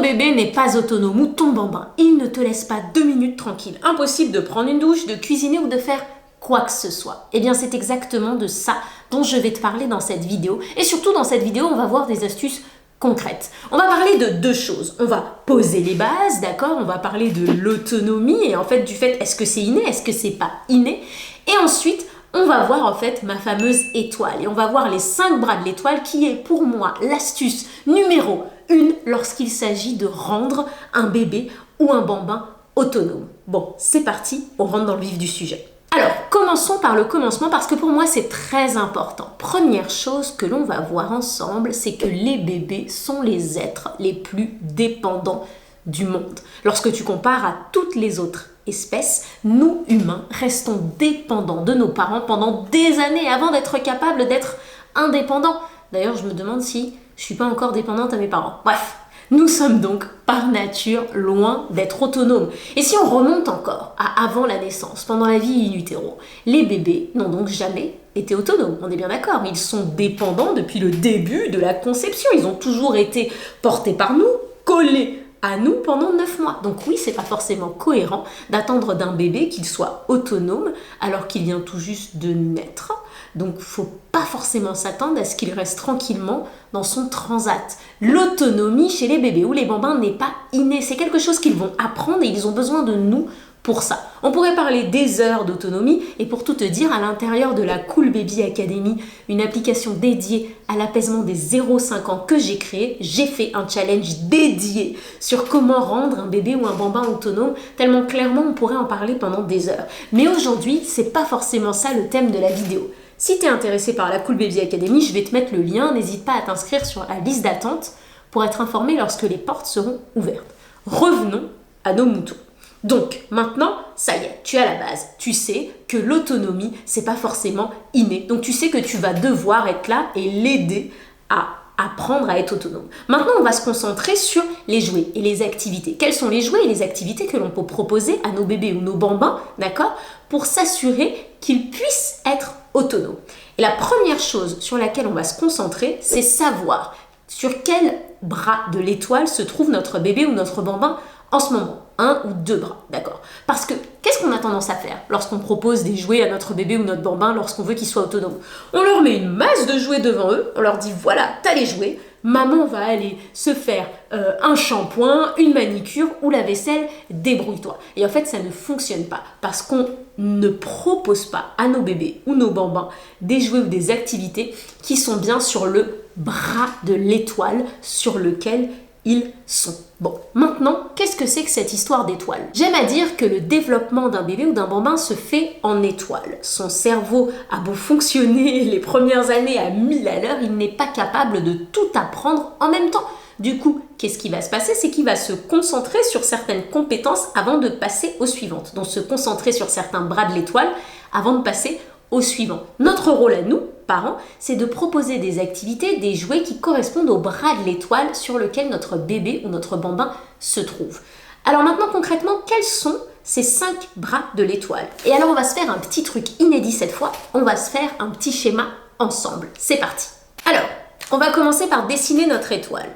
bébé n'est pas autonome ou ton bambin, il ne te laisse pas 2 minutes tranquille. Impossible de prendre une douche, de cuisiner ou de faire quoi que ce soit. Eh bien, c'est exactement de ça dont je vais te parler dans cette vidéo. Et surtout, dans cette vidéo, on va voir des astuces concrètes. On va parler de 2 choses. On va poser les bases, d'accord? On va parler de l'autonomie et en fait du fait, est-ce que c'est inné, est-ce que c'est pas inné? Et ensuite, on va voir en fait ma fameuse étoile. Et on va voir les 5 bras de l'étoile qui est pour moi l'astuce numéro 1 lorsqu'il s'agit de rendre un bébé ou un bambin autonome. Bon, c'est parti, on rentre dans le vif du sujet. Alors, commençons par le commencement parce que pour moi, c'est très important. Première chose que l'on va voir ensemble, c'est que les bébés sont les êtres les plus dépendants du monde. Lorsque tu compares à toutes les autres espèces, nous, humains, restons dépendants de nos parents pendant des années avant d'être capables d'être indépendants. D'ailleurs, je me demande si je ne suis pas encore dépendante à mes parents. Bref. Nous sommes donc, par nature, loin d'être autonomes. Et si on remonte encore à avant la naissance, pendant la vie in utero, les bébés n'ont donc jamais été autonomes. On est bien d'accord, ils sont dépendants depuis le début de la conception. Ils ont toujours été portés par nous, collés à nous pendant 9 mois. Donc oui, c'est pas forcément cohérent d'attendre d'un bébé qu'il soit autonome alors qu'il vient tout juste de naître. Donc, faut pas forcément s'attendre à ce qu'il reste tranquillement dans son transat. L'autonomie chez les bébés ou les bambins n'est pas innée. C'est quelque chose qu'ils vont apprendre et ils ont besoin de nous pour ça. On pourrait parler des heures d'autonomie et pour tout te dire, à l'intérieur de la Cool Baby Academy, une application dédiée à l'apaisement des 0-5 ans que j'ai créée, j'ai fait un challenge dédié sur comment rendre un bébé ou un bambin autonome, tellement clairement on pourrait en parler pendant des heures. Mais aujourd'hui, c'est pas forcément ça le thème de la vidéo. Si tu es intéressé par la Cool Baby Academy, je vais te mettre le lien. N'hésite pas à t'inscrire sur la liste d'attente pour être informé lorsque les portes seront ouvertes. Revenons à nos moutons. Donc, maintenant, ça y est, tu as la base. Tu sais que l'autonomie, c'est pas forcément inné. Donc, tu sais que tu vas devoir être là et l'aider à apprendre à être autonome. Maintenant, on va se concentrer sur les jouets et les activités. Quels sont les jouets et les activités que l'on peut proposer à nos bébés ou nos bambins, d'accord, pour s'assurer qu'ils puissent être autonomes. Et la première chose sur laquelle on va se concentrer, c'est savoir sur quel bras de l'étoile se trouve notre bébé ou notre bambin en ce moment. 1 ou 2 bras, d'accord? Parce que qu'est-ce qu'on a tendance à faire lorsqu'on propose des jouets à notre bébé ou notre bambin lorsqu'on veut qu'ils soient autonomes? On leur met une masse de jouets devant eux, on leur dit voilà, t'as les jouets, maman va aller se faire un shampoing, une manicure ou la vaisselle, débrouille-toi. Et en fait, ça ne fonctionne pas parce qu'on ne propose pas à nos bébés ou nos bambins des jouets ou des activités qui sont bien sur le bras de l'étoile sur lequel ils sont. Bon, maintenant, qu'est-ce que c'est que cette histoire d'étoile? J'aime à dire que le développement d'un bébé ou d'un bambin se fait en étoile. Son cerveau a beau fonctionner les premières années à 1000 à l'heure, il n'est pas capable de tout apprendre en même temps. Du coup, qu'est-ce qui va se passer? C'est qu'il va se concentrer sur certaines compétences avant de passer aux suivantes. Donc, se concentrer sur certains bras de l'étoile avant de passer au suivant. Notre rôle à nous, parents, c'est de proposer des activités, des jouets qui correspondent au bras de l'étoile sur lequel notre bébé ou notre bambin se trouve. Alors maintenant, concrètement, quels sont ces 5 bras de l'étoile? Et alors, on va se faire un petit truc inédit cette fois. On va se faire un petit schéma ensemble. C'est parti. Alors, on va commencer par dessiner notre étoile.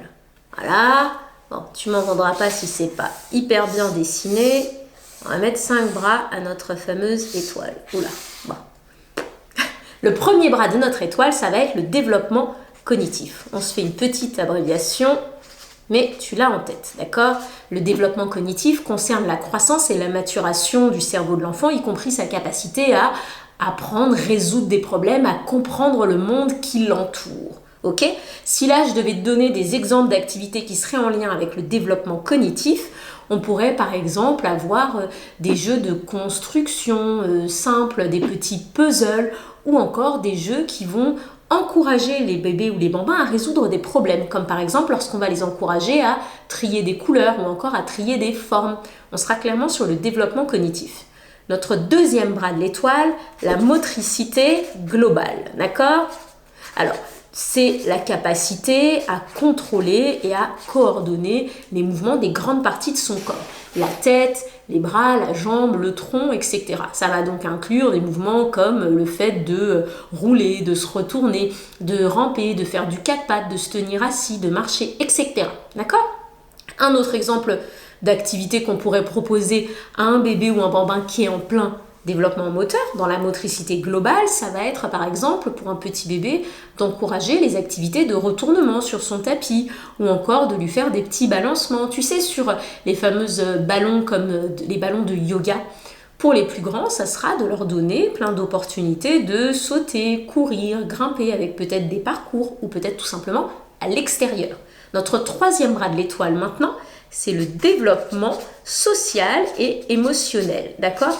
Voilà. Bon, tu m'en vendras pas si c'est pas hyper bien dessiné. On va mettre 5 bras à notre fameuse étoile. Oula, bon. Le premier bras de notre étoile, ça va être le développement cognitif. On se fait une petite abréviation, mais tu l'as en tête, d'accord? Le développement cognitif concerne la croissance et la maturation du cerveau de l'enfant, y compris sa capacité à apprendre, résoudre des problèmes, à comprendre le monde qui l'entoure. Ok? Si là, je devais te donner des exemples d'activités qui seraient en lien avec le développement cognitif, on pourrait par exemple avoir des jeux de construction simples, des petits puzzles ou encore des jeux qui vont encourager les bébés ou les bambins à résoudre des problèmes, comme par exemple lorsqu'on va les encourager à trier des couleurs ou encore à trier des formes. On sera clairement sur le développement cognitif. Notre deuxième bras de l'étoile, la motricité globale, d'accord? Alors, c'est la capacité à contrôler et à coordonner les mouvements des grandes parties de son corps. La tête, les bras, la jambe, le tronc, etc. Ça va donc inclure des mouvements comme le fait de rouler, de se retourner, de ramper, de faire du 4 pattes, de se tenir assis, de marcher, etc. D'accord ? Un autre exemple d'activité qu'on pourrait proposer à un bébé ou un bambin qui est en plein développement moteur, dans la motricité globale, ça va être par exemple pour un petit bébé d'encourager les activités de retournement sur son tapis ou encore de lui faire des petits balancements. Tu sais, sur les fameuses ballons comme les ballons de yoga. Pour les plus grands, ça sera de leur donner plein d'opportunités de sauter, courir, grimper avec peut-être des parcours ou peut-être tout simplement à l'extérieur. Notre troisième bras de l'étoile maintenant, c'est le développement social et émotionnel, d'accord ?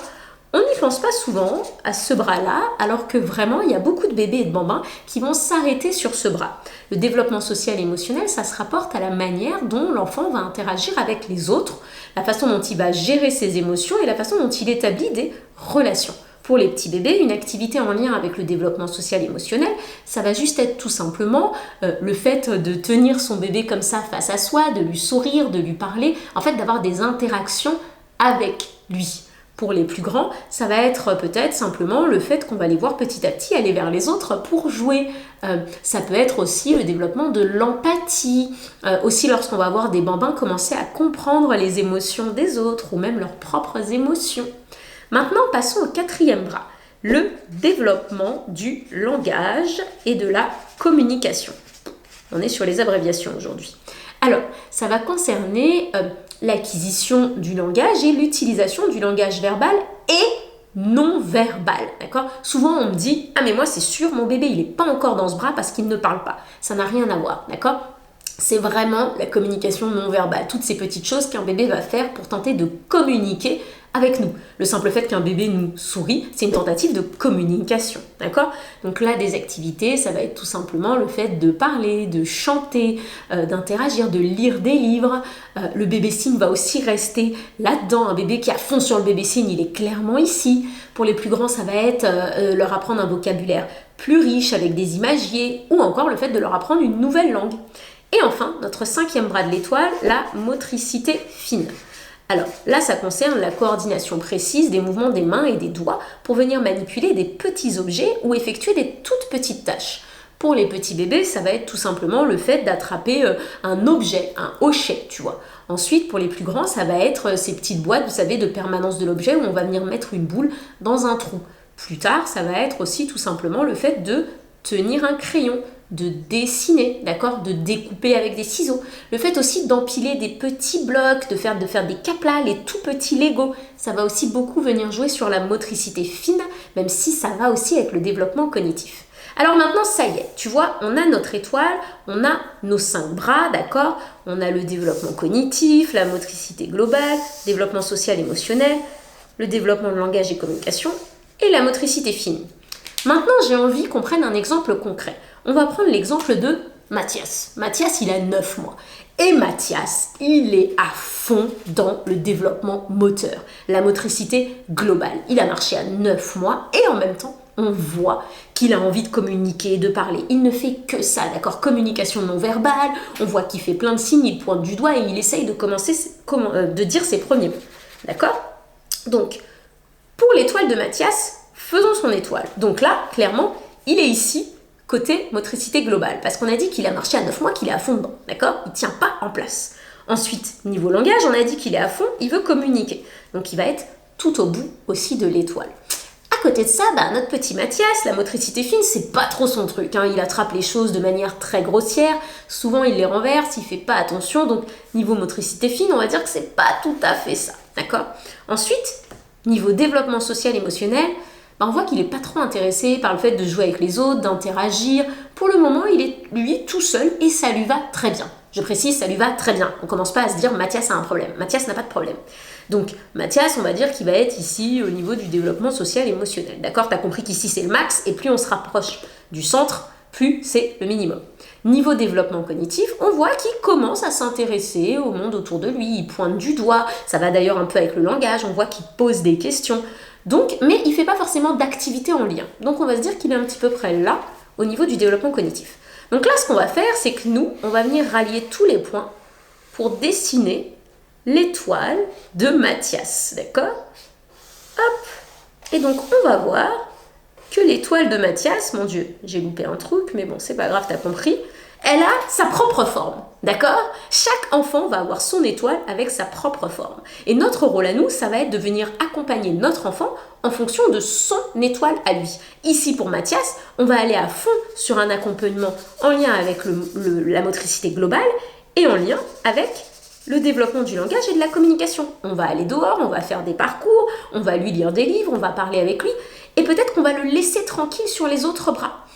On n'y pense pas souvent à ce bras-là, alors que vraiment, il y a beaucoup de bébés et de bambins qui vont s'arrêter sur ce bras. Le développement social et émotionnel, ça se rapporte à la manière dont l'enfant va interagir avec les autres, la façon dont il va gérer ses émotions et la façon dont il établit des relations. Pour les petits bébés, une activité en lien avec le développement social et émotionnel, ça va juste être tout simplement le fait de tenir son bébé comme ça face à soi, de lui sourire, de lui parler, en fait d'avoir des interactions avec lui. Pour les plus grands, ça va être peut-être simplement le fait qu'on va les voir petit à petit aller vers les autres pour jouer. Ça peut être aussi le développement de l'empathie, aussi lorsqu'on va voir des bambins commencer à comprendre les émotions des autres ou même leurs propres émotions. Maintenant, passons au quatrième bras, le développement du langage et de la communication. On est sur les abréviations aujourd'hui. Alors, ça va concerner l'acquisition du langage et l'utilisation du langage verbal et non verbal, d'accord ? Souvent, on me dit « Ah, mais moi, c'est sûr, mon bébé, il n'est pas encore dans ce bras parce qu'il ne parle pas. » Ça n'a rien à voir, d'accord ? C'est vraiment la communication non verbale, toutes ces petites choses qu'un bébé va faire pour tenter de communiquer avec nous. Le simple fait qu'un bébé nous sourit, c'est une tentative de communication, d'accord ? Donc là, des activités, ça va être tout simplement le fait de parler, de chanter, d'interagir, de lire des livres. Le bébé signe va aussi rester là-dedans. Un bébé qui a fond sur le bébé signe, il est clairement ici. Pour les plus grands, ça va être leur apprendre un vocabulaire plus riche avec des imagiers ou encore le fait de leur apprendre une nouvelle langue. Et enfin, notre cinquième bras de l'étoile, la motricité fine. Alors là, ça concerne la coordination précise des mouvements des mains et des doigts pour venir manipuler des petits objets ou effectuer des toutes petites tâches. Pour les petits bébés, ça va être tout simplement le fait d'attraper un objet, un hochet, tu vois. Ensuite, pour les plus grands, ça va être ces petites boîtes, vous savez, de permanence de l'objet où on va venir mettre une boule dans un trou. Plus tard, ça va être aussi tout simplement le fait de tenir un crayon, de dessiner, d'accord, de découper avec des ciseaux. Le fait aussi d'empiler des petits blocs, de faire des caplas, les tout petits Lego. Ça va aussi beaucoup venir jouer sur la motricité fine, même si ça va aussi avec le développement cognitif. Alors maintenant, ça y est, tu vois, on a notre étoile, on a nos 5 bras, d'accord ? On a le développement cognitif, la motricité globale, développement social émotionnel, le développement de langage et communication, et la motricité fine. Maintenant, j'ai envie qu'on prenne un exemple concret. On va prendre l'exemple de Mathias. Mathias, il a 9 mois. Et Mathias, il est à fond dans le développement moteur, la motricité globale. Il a marché à 9 mois et en même temps, on voit qu'il a envie de communiquer, de parler. Il ne fait que ça, d'accord ? Communication non verbale, on voit qu'il fait plein de signes, il pointe du doigt et il essaye de dire ses premiers mots. D'accord ? Donc, pour l'étoile de Mathias, faisons son étoile. Donc là, clairement, il est ici, côté motricité globale, parce qu'on a dit qu'il a marché à 9 mois, qu'il est à fond dedans, d'accord ? Il ne tient pas en place. Ensuite, niveau langage, on a dit qu'il est à fond, il veut communiquer. Donc il va être tout au bout aussi de l'étoile. À côté de ça, notre petit Mathias, la motricité fine, c'est pas trop son truc. Il attrape les choses de manière très grossière, souvent il les renverse, il fait pas attention, donc niveau motricité fine, on va dire que c'est pas tout à fait ça, d'accord ? Ensuite, niveau développement social émotionnel, on voit qu'il n'est pas trop intéressé par le fait de jouer avec les autres, d'interagir. Pour le moment, il est lui tout seul et ça lui va très bien. Je précise, ça lui va très bien. On ne commence pas à se dire Mathias a un problème. Mathias n'a pas de problème. Donc Mathias, on va dire qu'il va être ici au niveau du développement social et émotionnel. D'accord ? Tu as compris qu'ici c'est le max et plus on se rapproche du centre, plus c'est le minimum. Niveau développement cognitif, on voit qu'il commence à s'intéresser au monde autour de lui. Il pointe du doigt. Ça va d'ailleurs un peu avec le langage. On voit qu'il pose des questions. Donc, mais il ne fait pas forcément d'activité en lien. Donc on va se dire qu'il est un petit peu près là, au niveau du développement cognitif. Donc là, ce qu'on va faire, c'est que nous, on va venir rallier tous les points pour dessiner l'étoile de Mathias. D'accord ? Hop ! Et donc, on va voir que l'étoile de Mathias, mon Dieu, j'ai loupé un truc, mais bon, c'est pas grave, t'as compris. Elle a sa propre forme, d'accord? Chaque enfant va avoir son étoile avec sa propre forme. Et notre rôle à nous, ça va être de venir accompagner notre enfant en fonction de son étoile à lui. Ici, pour Mathias, on va aller à fond sur un accompagnement en lien avec la motricité globale et en lien avec le développement du langage et de la communication. On va aller dehors, on va faire des parcours, on va lui lire des livres, on va parler avec lui, et peut-être qu'on va le laisser tranquille sur les autres bras.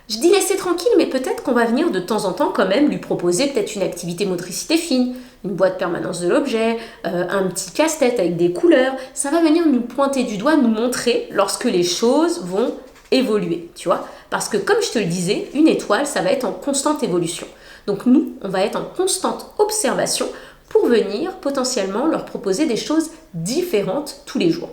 Je dis laisser tranquille, mais peut-être qu'on va venir de temps en temps quand même lui proposer peut-être une activité motricité fine, une boîte permanence de l'objet, un petit casse-tête avec des couleurs. Ça va venir nous pointer du doigt, nous montrer lorsque les choses vont évoluer, tu vois. Parce que comme je te le disais, une étoile, ça va être en constante évolution. Donc nous, on va être en constante observation pour venir potentiellement leur proposer des choses différentes tous les jours.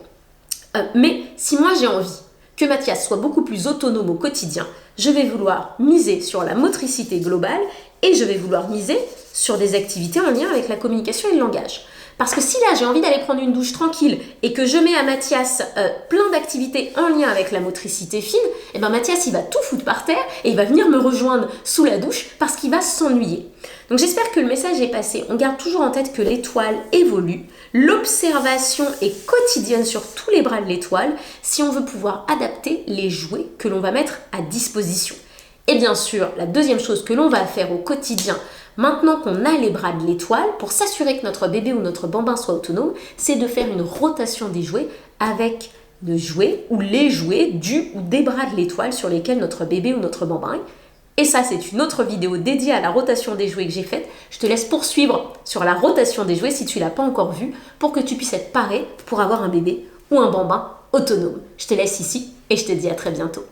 Mais si moi j'ai envie que Mathias soit beaucoup plus autonome au quotidien, je vais vouloir miser sur la motricité globale et je vais vouloir miser sur des activités en lien avec la communication et le langage. Parce que si là j'ai envie d'aller prendre une douche tranquille et que je mets à Mathias plein d'activités en lien avec la motricité fine, et ben Mathias il va tout foutre par terre et il va venir me rejoindre sous la douche parce qu'il va s'ennuyer. Donc j'espère que le message est passé. On garde toujours en tête que l'étoile évolue. L'observation est quotidienne sur tous les bras de l'étoile si on veut pouvoir adapter les jouets que l'on va mettre à disposition. Et bien sûr, la deuxième chose que l'on va faire au quotidien, maintenant qu'on a les bras de l'étoile, pour s'assurer que notre bébé ou notre bambin soit autonome, c'est de faire une rotation des jouets avec le jouet ou les jouets du ou des bras de l'étoile sur lesquels notre bébé ou notre bambin est. Et ça, c'est une autre vidéo dédiée à la rotation des jouets que j'ai faite. Je te laisse poursuivre sur la rotation des jouets si tu ne l'as pas encore vue pour que tu puisses être paré pour avoir un bébé ou un bambin autonome. Je te laisse ici et je te dis à très bientôt.